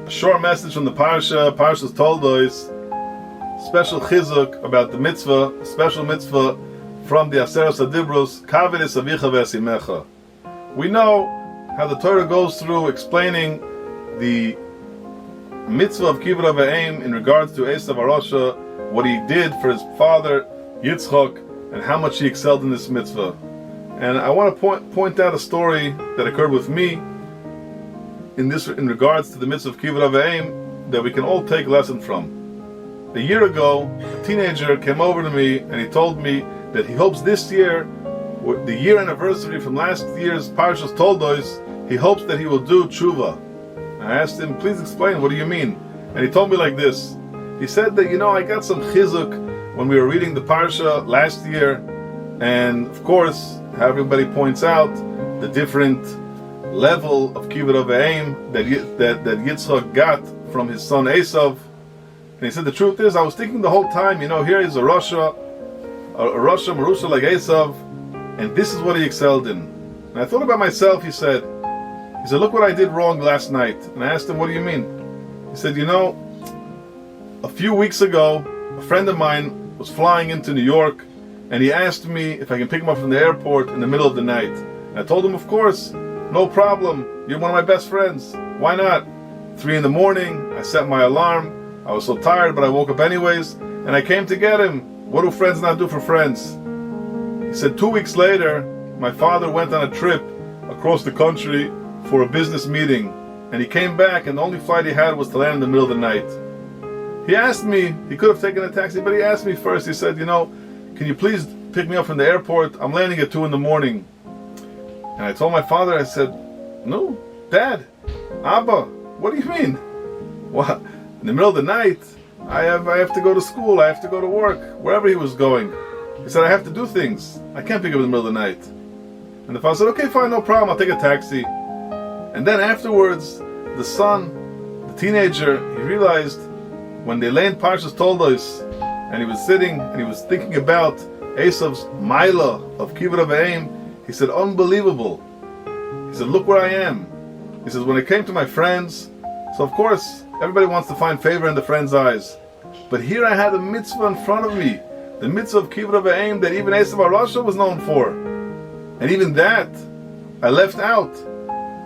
A short message from the Parsha. Parsha's told us special chizuk about the mitzvah, special mitzvah from the Aseres HaDibros, Kavod es avicha ve'esimecha. We know how the Torah goes through explaining the mitzvah of Kibud Vaem in regards to Esav Arosha, what he did for his father Yitzchak, and how much he excelled in this mitzvah. And I want to point out a story that occurred with me in regards to the mitzvah of Kibud Vaem that we can all take a lesson from. A year ago, a teenager came over to me and he told me that he hopes this year, the year anniversary from last year's Parshas Toldos, he hopes that he will do tshuva. I asked him, please explain, what do you mean? And he told me like this. He said that, I got some chizuk when we were reading the Parsha last year, and of course, how everybody points out, the different level of Kibud Vaem that Yitzchak got from his son Esav. And he said, the truth is, I was thinking the whole time, here is a Marusha like Esav, and this is what he excelled in. And I thought about myself, he said, look what I did wrong last night. And I asked him, what do you mean? He said, a few weeks ago, a friend of mine was flying into New York, and he asked me if I can pick him up from the airport in the middle of the night. And I told him, of course, no problem. You're one of my best friends. Why not? 3 a.m, I set my alarm. I was so tired, but I woke up anyways, and I came to get him. What do friends not do for friends? He said 2 weeks later, my father went on a trip across the country for a business meeting, and he came back, and the only flight he had was to land in the middle of the night. He asked me, he could have taken a taxi, but he asked me first. He said, can you please pick me up from the airport? I'm landing at 2 a.m. And I told my father, I said, no, Dad, Abba, what do you mean? What? In the middle of the night, I have to go to school, I have to go to work, wherever he was going. He said, I have to do things. I can't pick up in the middle of the night. And the father said, okay, fine, no problem, I'll take a taxi. And then afterwards, the son, the teenager, he realized when the Elaine Parshas told us, and he was sitting and he was thinking about Esav's Maila of Kibud Vaem, he said, unbelievable. He said, look where I am. He says, when it came to my friends, so of course, everybody wants to find favor in the friend's eyes. But here I had a mitzvah in front of me, the mitzvah of Kibud Vaem that even Esav Arosha was known for. And even that, I left out.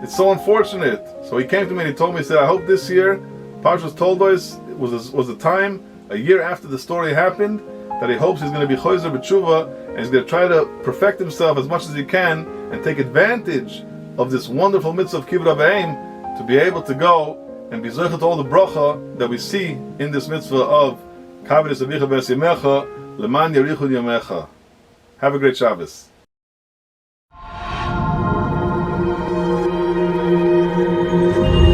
It's so unfortunate. So he came to me and he told me, he said, I hope this year, Parshas Toldos was the time, a year after the story happened, that he hopes he's going to be choizer b'tshuva, and he's going to try to perfect himself as much as he can, and take advantage of this wonderful mitzvah of Kibud Vaem, to be able to go and be zocheh to all the bracha that we see in this mitzvah of Kavod es avicha ve'esimecha, leman yarichun yamecha. Have a great Shabbos. Thank you.